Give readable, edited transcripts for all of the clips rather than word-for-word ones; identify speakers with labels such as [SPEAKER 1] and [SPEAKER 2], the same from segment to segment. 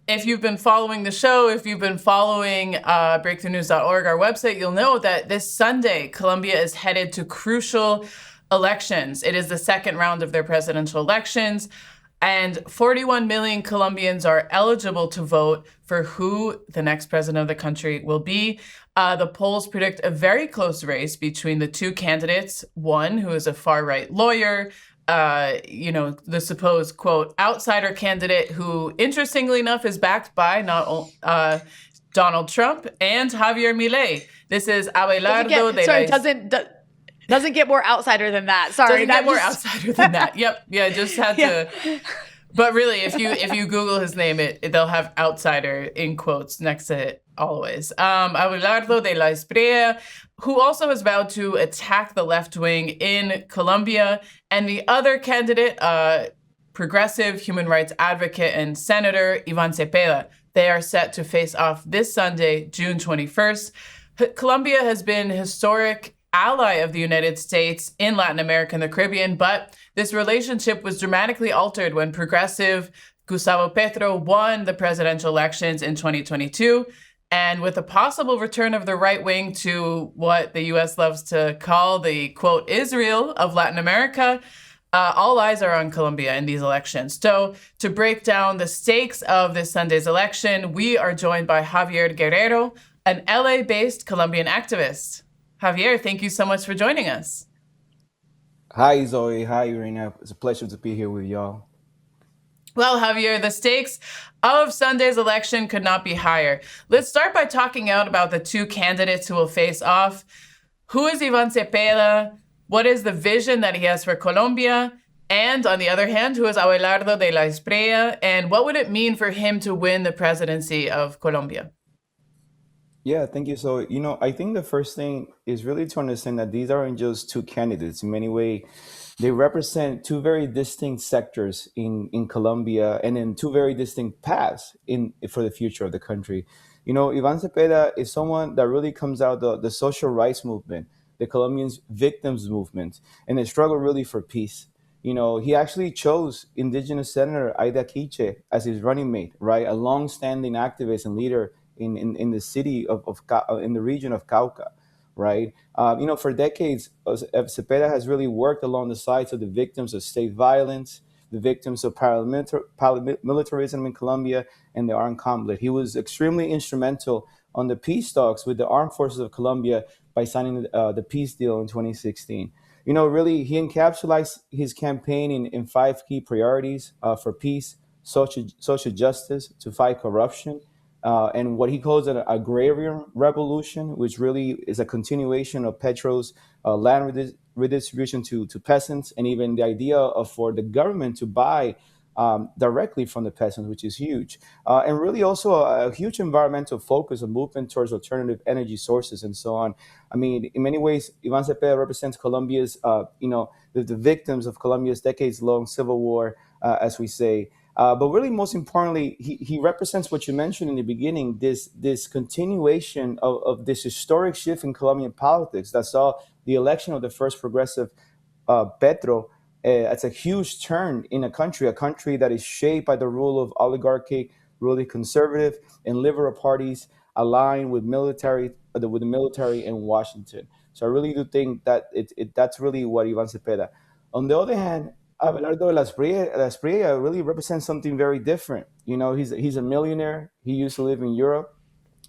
[SPEAKER 1] if you've been following the show, if you've been following breakthroughnews.org, our website, you'll know that this Sunday, Colombia is headed to crucial elections. It is the second round of their presidential elections, and 41 million Colombians are eligible to vote for who the next president of the country will be. The polls predict a very close race between the two candidates, one who is a far-right lawyer, the supposed, quote, outsider candidate who, interestingly enough, is backed by Donald Trump and Javier Milei. This is Abelardo
[SPEAKER 2] Doesn't get more outsider than that. Sorry.
[SPEAKER 1] Doesn't get more outsider than that. Yep. Yeah, just had to. But really, if you Google his name, they'll have outsider in quotes next to it always. Abelardo de la Espriella, who also has vowed to attack the left wing in Colombia, and the other candidate, progressive human rights advocate and senator Iván Cepeda. They are set to face off this Sunday, June 21st. Colombia has been historic ally of the United States in Latin America and the Caribbean, but this relationship was dramatically altered when progressive Gustavo Petro won the presidential elections in 2022. And with a possible return of the right wing to what the U.S. loves to call the, quote, Israel of Latin America, all eyes are on Colombia in these elections. So to break down the stakes of this Sunday's election, we are joined by Javier Guerrero, an LA-based Colombian activist. Javier, thank you so much for joining us.
[SPEAKER 3] Hi, Zoe. Hi, Irina. It's a pleasure to be here with y'all.
[SPEAKER 1] Well, Javier, the stakes of Sunday's election could not be higher. Let's start by talking out about the two candidates who will face off. Who is Iván Cepeda? What is the vision that he has for Colombia? And on the other hand, who is Abelardo de la Espriella? And what would it mean for him to win the presidency of Colombia?
[SPEAKER 3] Yeah, thank you. So, I think the first thing is really to understand that these aren't just two candidates. In many ways, they represent two very distinct sectors in Colombia and in two very distinct paths for the future of the country. Ivan Cepeda is someone that really comes out the social rights movement, the Colombians victims movement, and the struggle really for peace. He actually chose indigenous Senator Aida Quiche as his running mate, right? A long-standing activist and leader in the city in the region of Cauca, right? For decades, Cepeda has really worked along the sides of the victims of state violence, the victims of paramilitarism in Colombia, and the armed conflict. He was extremely instrumental on the peace talks with the armed forces of Colombia by signing the peace deal in 2016. Really, he encapsulates his campaign in five key priorities for peace, social justice, to fight corruption, and what he calls an agrarian revolution, which really is a continuation of Petro's land redistribution to peasants, and even the idea for the government to buy directly from the peasants, which is huge. And really also a huge environmental focus, a movement towards alternative energy sources and so on. I mean, in many ways, Ivan Cepeda represents Colombia's, the victims of Colombia's decades-long civil war, as we say. But really, most importantly, he represents what you mentioned in the beginning, this continuation of this historic shift in Colombian politics that saw the election of the first progressive Petro. It's a huge turn in a country that is shaped by the rule of oligarchy, really conservative and liberal parties aligned with the military in Washington. So I really do think that that's really what Ivan Cepeda. On the other hand, Abelardo de la Espriella really represents something very different. He's a millionaire. He used to live in Europe,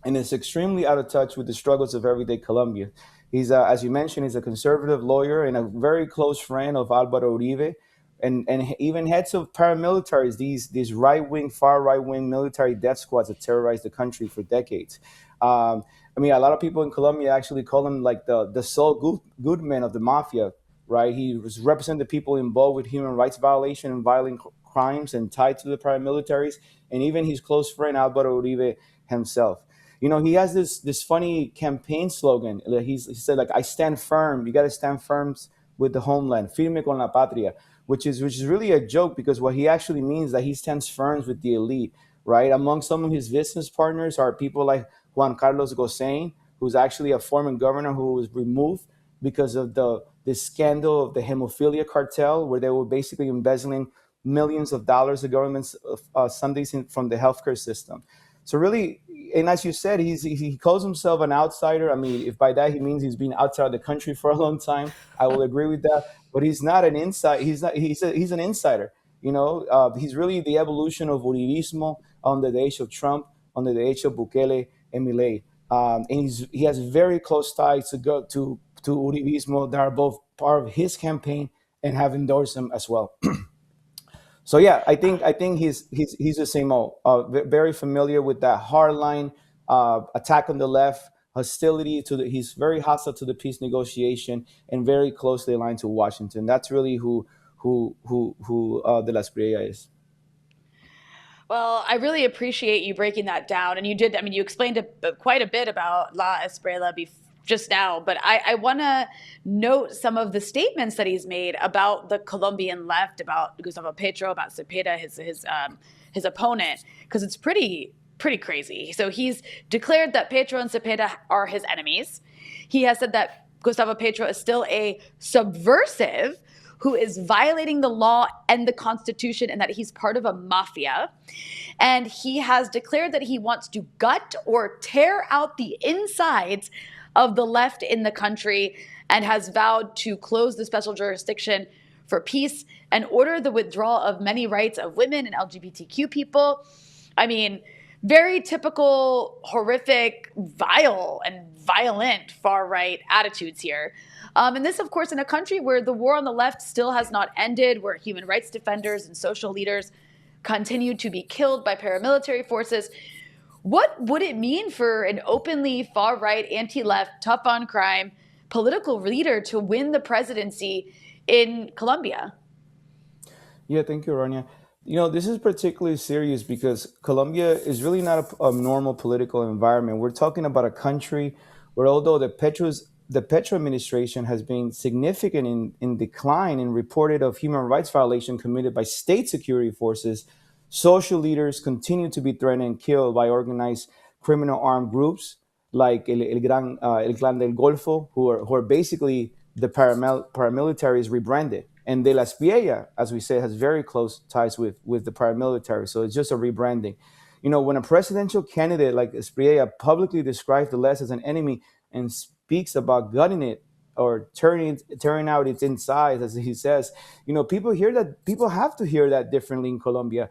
[SPEAKER 3] and is extremely out of touch with the struggles of everyday Colombia. He's, as you mentioned, he's a conservative lawyer and a very close friend of Álvaro Uribe, and even heads of paramilitaries, these far right wing military death squads that terrorized the country for decades. I mean, a lot of people in Colombia actually call him like the Saul Goodman of the mafia, right? He was representing people involved with human rights violation and violent crimes and tied to the paramilitaries, and even his close friend Álvaro Uribe himself. He has this funny campaign slogan that he said, like, I stand firm. You got to stand firm with the homeland, firme con la patria, which is really a joke, because what he actually means is that he stands firm with the elite, right? Among some of his business partners are people like Juan Carlos Gozain, who's actually a former governor who was removed because of the scandal of the hemophilia cartel, where they were basically embezzling millions of dollars. The government's Sundays from the healthcare system. So really, and as you said, he calls himself an outsider. I mean, if by that he means he's been outside the country for a long time, I will agree with that. But he's not an inside. He's not. He's an insider. He's really the evolution of Uribismo under the age of Trump, under the age of Bukele and Milei. And he has very close ties to Uribismo that are both part of his campaign and have endorsed him as well. So yeah, I think he's the same old. Very familiar with that hardline attack on the left, hostility to the. He's very hostile to the peace negotiation and very closely aligned to Washington. That's really who De La Espriella is.
[SPEAKER 2] Well, I really appreciate you breaking that down. And you did, I mean, you explained quite a bit about La Espriella just now, but I want to note some of the statements that he's made about the Colombian left, about Gustavo Petro, about Cepeda, his opponent, because it's pretty crazy. So he's declared that Petro and Cepeda are his enemies. He has said that Gustavo Petro is still a subversive who is violating the law and the Constitution, and that he's part of a mafia. And he has declared that he wants to gut or tear out the insides of the left in the country, and has vowed to close the special jurisdiction for peace and order the withdrawal of many rights of women and LGBTQ people. I mean, very typical, horrific, vile, and violent far-right attitudes here. And this, of course, in a country where the war on the left still has not ended, where human rights defenders and social leaders continue to be killed by paramilitary forces. What would it mean for an openly far-right, anti-left, tough on crime political leader to win the presidency in Colombia?
[SPEAKER 3] Yeah, thank you, Rania. This is particularly serious because Colombia is really not a normal political environment. We're talking about a country where, although the Petro administration has been significant in decline and reported of human rights violation committed by state security forces, social leaders continue to be threatened and killed by organized criminal armed groups like El Clan del Golfo, who are basically the paramilitaries rebranded. And De La Espriella, as we say, has very close ties with the paramilitary. So it's just a rebranding. When a presidential candidate like Espriella publicly describes the left as an enemy and speaks about gutting it or tearing out its insides, as he says, people have to hear that differently in Colombia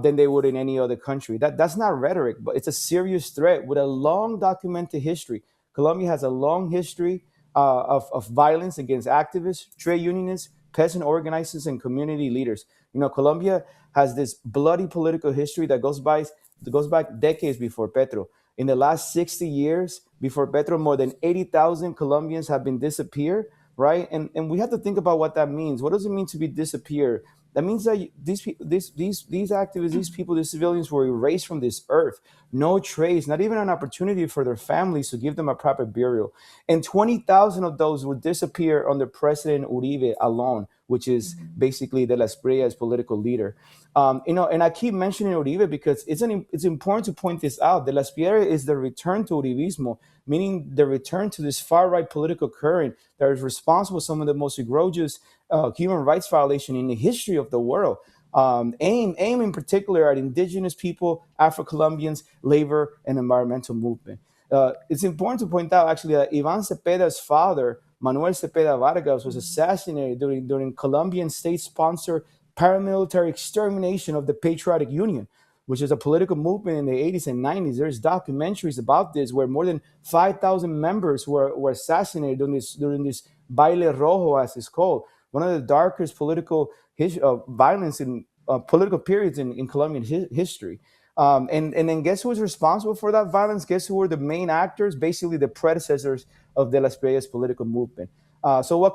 [SPEAKER 3] than they would in any other country. That's not rhetoric, but it's a serious threat with a long documented history. Colombia has a long history of violence against activists, trade unionists, peasant organizers, and community leaders. Colombia has this bloody political history that goes back decades before Petro. In the last 60 years before Petro, more than 80,000 Colombians have been disappeared, right? And we have to think about what that means. What does it mean to be disappeared? That means that these activists, these people, these civilians were erased from this earth. No trace, not even an opportunity for their families to give them a proper burial. And 20,000 of those would disappear under President Uribe alone, which is basically De La Espriella's political leader. And I keep mentioning Uribe because it's important to point this out. De La Espriella is the return to Uribismo, meaning the return to this far-right political current that is responsible for some of the most egregious human rights violation in the history of the world. Aim in particular at indigenous people, Afro-Colombians, labor, and environmental movement. It's important to point out actually that Iván Cepeda's father, Manuel Cepeda Vargas, was assassinated during Colombian state-sponsored paramilitary extermination of the Patriotic Union, which is a political movement in the 80s and 90s. There's documentaries about this where more than 5,000 members were assassinated during this Baile Rojo, as it's called, one of the darkest political violence in political periods in Colombian history. And then guess who was responsible for that violence? Guess who were the main actors? Basically the predecessors of De La Espriella's political movement. So what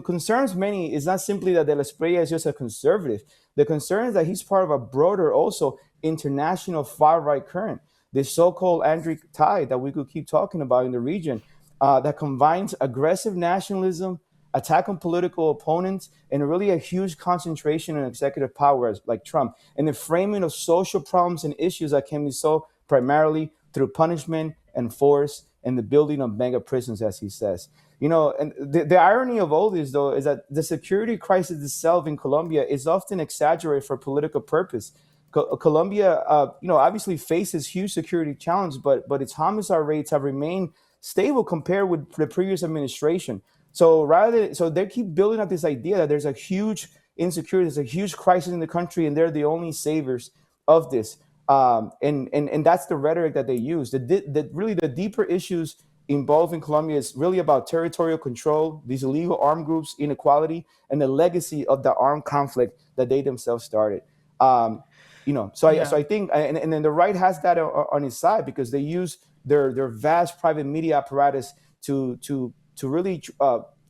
[SPEAKER 3] concerns many is not simply that De La Espriella is just a conservative. The concern is that he's part of a broader, also international far-right current, this so-called Andric tide that we could keep talking about in the region, that combines aggressive nationalism, attack on political opponents, and really a huge concentration in executive power like Trump, and the framing of social problems and issues that can be solved primarily through punishment and force and the building of mega prisons, as he says. And the irony of all this, though, is that the security crisis itself in Colombia is often exaggerated for political purpose. Colombia, obviously faces huge security challenges, but its homicide rates have remained stable compared with the previous administration. So they keep building up this idea that there's a huge insecurity, there's a huge crisis in the country, and they're the only saviors of this. And that's the rhetoric that they use. Really the deeper issues involved in Colombia is really about territorial control, these illegal armed groups, inequality, and the legacy of the armed conflict that they themselves started. So I think, and then the right has that on his side, because they use their vast private media apparatus to really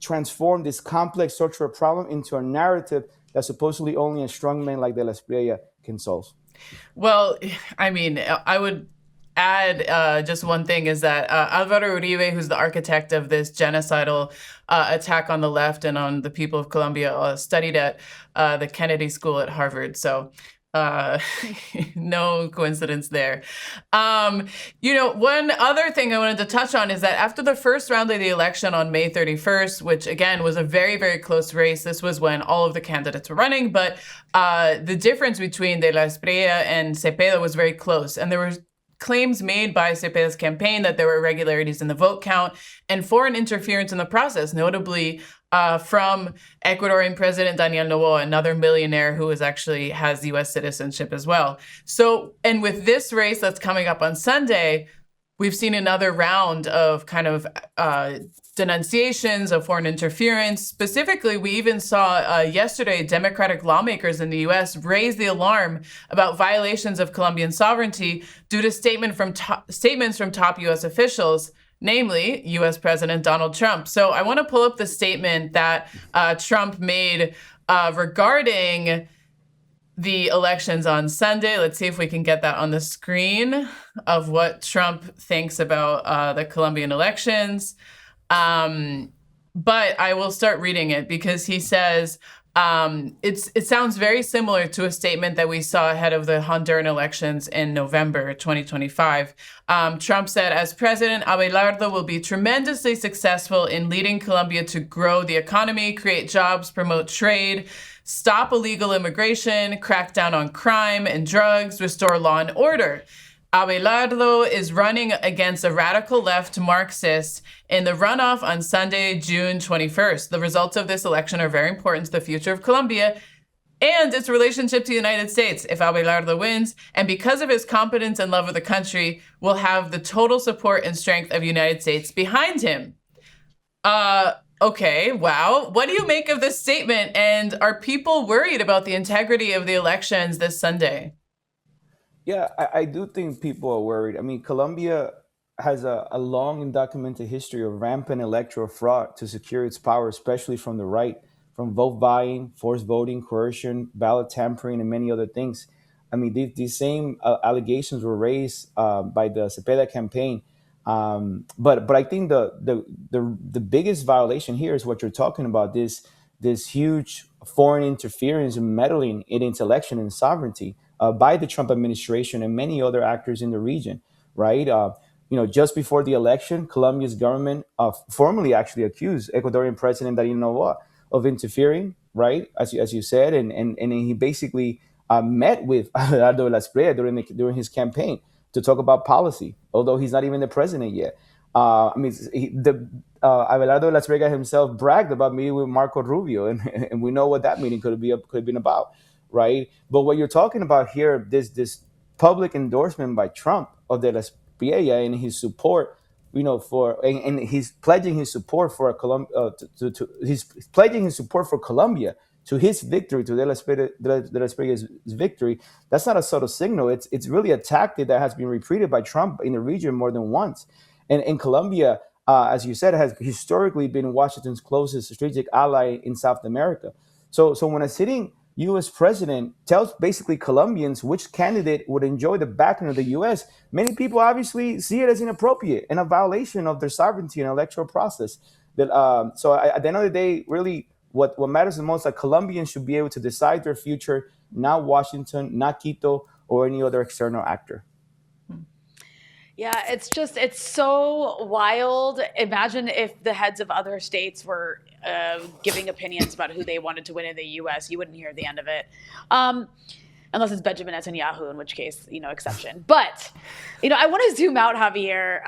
[SPEAKER 3] transform this complex structural problem into a narrative that supposedly only a strongman like De La Espriella can solve.
[SPEAKER 1] Well, I mean, I would add just one thing is that Alvaro Uribe, who's the architect of this genocidal attack on the left and on the people of Colombia, studied at the Kennedy School at Harvard. So no coincidence there. One other thing I wanted to touch on is that after the first round of the election on May 31st, which again was a very, very close race, this was when all of the candidates were running, but the difference between De La Espriella and Cepeda was very close. And there were claims made by Cepeda's campaign that there were irregularities in the vote count and foreign interference in the process, notably from Ecuadorian President Daniel Noboa, another millionaire who has U.S. citizenship as well. So, and with this race that's coming up on Sunday, we've seen another round of kind of denunciations of foreign interference. Specifically, we even saw yesterday Democratic lawmakers in the U.S. raise the alarm about violations of Colombian sovereignty due to statements from top U.S. officials, namely U.S. President Donald Trump. So I want to pull up the statement that Trump made regarding the elections on Sunday. Let's see if we can get that on the screen of what Trump thinks about the Colombian elections. But I will start reading it because he says, it sounds very similar to a statement that we saw ahead of the Honduran elections in November 2025. Trump said, as president, Abelardo will be tremendously successful in leading Colombia to grow the economy, create jobs, promote trade, stop illegal immigration, crack down on crime and drugs, restore law and order. Abelardo is running against a radical left Marxist in the runoff on Sunday, June 21st. The results of this election are very important to the future of Colombia and its relationship to the United States. If Abelardo wins, and because of his competence and love of the country, will have the total support and strength of the United States behind him. Okay, wow. What do you make of this statement? And are people worried about the integrity of the elections this Sunday?
[SPEAKER 3] Yeah, I do think people are worried. I mean, Colombia has a long and documented history of rampant electoral fraud to secure its power, especially from the right, from vote buying, forced voting, coercion, ballot tampering, and many other things. I mean, these same allegations were raised by the Cepeda campaign. But I think the biggest violation here is what you're talking about, this huge foreign interference and meddling in its election and sovereignty by the Trump administration and many other actors in the region, right? Just before the election, Colombia's government formally actually accused Ecuadorian President Daniel Noboa of interfering, right? As you said, and he basically met with Abelardo de la Espriella during his campaign to talk about policy, although he's not even the president yet. Abelardo de la Espriella himself bragged about meeting with Marco Rubio, and we know what that meeting could have been about, right? But what you're talking about here, this public endorsement by Trump of De La Espriella and his support, and he's pledging his support for he's pledging his support for Colombia to his victory, to De La Espriella's victory. That's not a subtle signal. It's really a tactic that has been repeated by Trump in the region more than once. And Colombia, as you said, has historically been Washington's closest strategic ally in South America. So when a sitting U.S. president tells basically Colombians which candidate would enjoy the backing of the U.S., many people obviously see it as inappropriate and a violation of their sovereignty and electoral process. So at the end of the day, really, what matters the most is that Colombians should be able to decide their future, not Washington, not Quito, or any other external actor.
[SPEAKER 2] Yeah, it's so wild. Imagine if the heads of other states were giving opinions about who they wanted to win in the U.S. You wouldn't hear the end of it. Unless it's Benjamin Netanyahu, in which case, exception. But, I want to zoom out, Javier,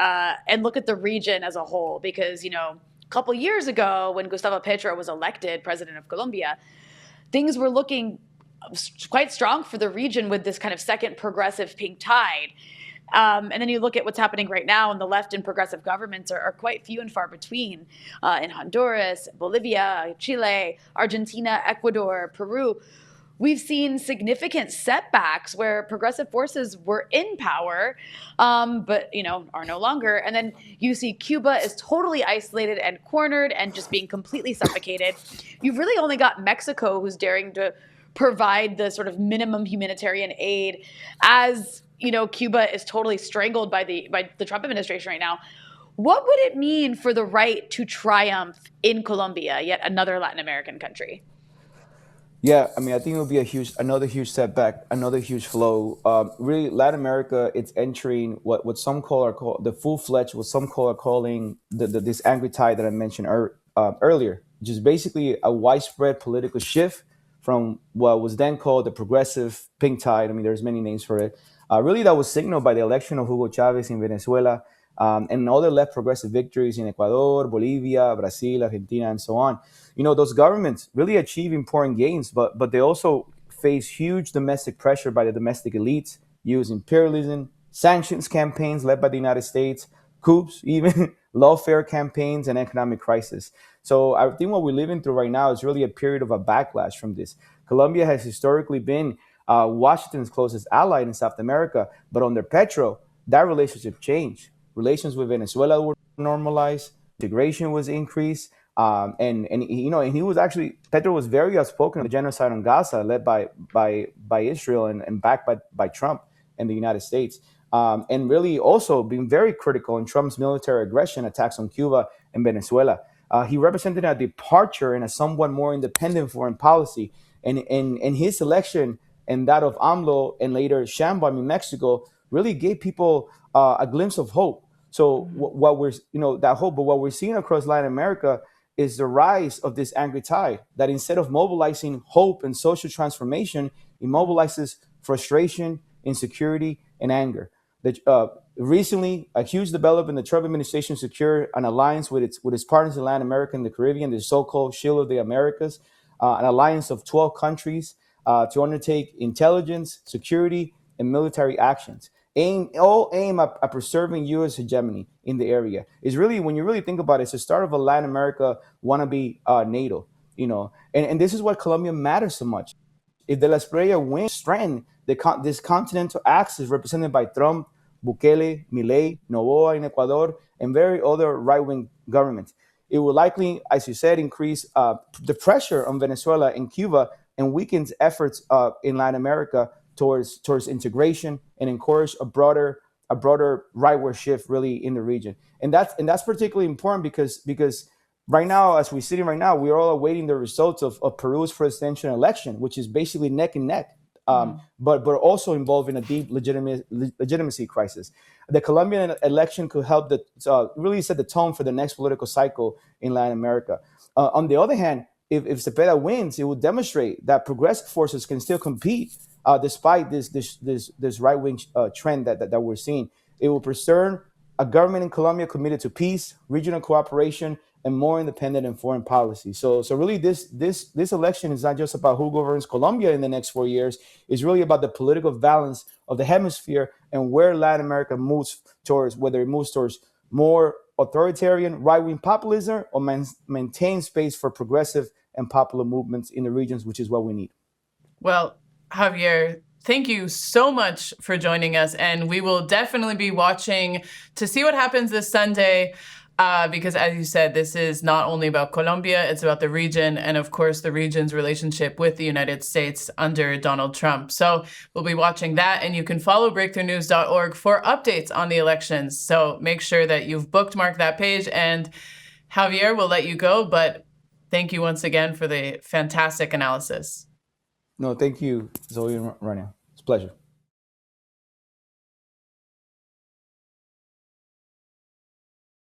[SPEAKER 2] and look at the region as a whole, because, a couple years ago when Gustavo Petro was elected president of Colombia, things were looking quite strong for the region with this kind of second progressive pink tide. And then you look at what's happening right now, and the left and progressive governments are quite few and far between in Honduras, Bolivia, Chile, Argentina, Ecuador, Peru. We've seen significant setbacks where progressive forces were in power, but are no longer. And then you see Cuba is totally isolated and cornered and just being completely suffocated. You've really only got Mexico, who's daring to provide the sort of minimum humanitarian aid, as Cuba is totally strangled by the Trump administration right now. What would it mean for the right to triumph in Colombia, yet another Latin American country?
[SPEAKER 3] Yeah, I mean, I think it would be another huge setback, another huge flow. Really, Latin America, it's entering what some are called the full-fledged, what some are calling this angry tide that I mentioned earlier, which is basically a widespread political shift from what was then called the progressive pink tide. I mean, there's many names for it. Really, that was signaled by the election of Hugo Chavez in Venezuela, and other left progressive victories in Ecuador, Bolivia, Brazil, Argentina, and so on. Those governments really achieve important gains, but they also face huge domestic pressure by the domestic elites, use imperialism, sanctions campaigns led by the United States, coups, even lawfare campaigns, and economic crisis. So I think what we're living through right now is really a period of a backlash from this. Colombia has historically been Washington's closest ally in South America, but under Petro, that relationship changed. Relations with Venezuela were normalized, integration was increased, and he was actually, Petro was very outspoken on the genocide on Gaza, led by Israel and backed by Trump and the United States, and really also being very critical in Trump's military aggression attacks on Cuba and Venezuela. He represented a departure in a somewhat more independent foreign policy, and his election and that of AMLO and later Sheinbaum in Mexico really gave people a glimpse of hope. So what we're, that hope, but what we're seeing across Latin America is the rise of this angry tide that instead of mobilizing hope and social transformation, it mobilizes frustration, insecurity, and anger. Recently, a huge development, the Trump administration secured an alliance with its partners in Latin America and the Caribbean, the so-called Shield of the Americas, an alliance of 12 countries to undertake intelligence, security, and military actions. All aim at preserving U.S. hegemony in the area. Is really, when you really think about it, it's the start of a Latin America wannabe NATO. And this is what Colombia matters so much. If the Espriella wins, strength this continental axis represented by Trump, Bukele, Milei, Noboa in Ecuador, and very other right-wing governments. It will likely, as you said, increase the pressure on Venezuela and Cuba and weakens efforts in Latin America towards integration and encourage a broader rightward shift really in the region. And that's particularly important because right now, as we're sitting right now, we're all awaiting the results of Peru's presidential election, which is basically neck and neck, but also involving a deep legitimacy crisis. The Colombian election could help really set the tone for the next political cycle in Latin America. On the other hand, if Cepeda wins, it will demonstrate that progressive forces can still compete despite this right-wing trend that we're seeing. It will preserve a government in Colombia committed to peace, regional cooperation, and more independent in foreign policy. So really, this election is not just about who governs Colombia in the next 4 years. It's really about the political balance of the hemisphere and where Latin America moves towards, whether it moves towards more authoritarian right-wing populism or maintain space for progressive and popular movements in the regions, which is what we need.
[SPEAKER 1] Well, Javier, thank you so much for joining us. And we will definitely be watching to see what happens this Sunday. Because as you said, this is not only about Colombia, it's about the region and, of course, the region's relationship with the United States under Donald Trump. So we'll be watching that, and you can follow breakthroughnews.org for updates on the elections. So make sure that you've bookmarked that page. And Javier, we'll let you go, but thank you once again for the fantastic analysis.
[SPEAKER 3] No, thank you, Zoe and Rania. It's a pleasure.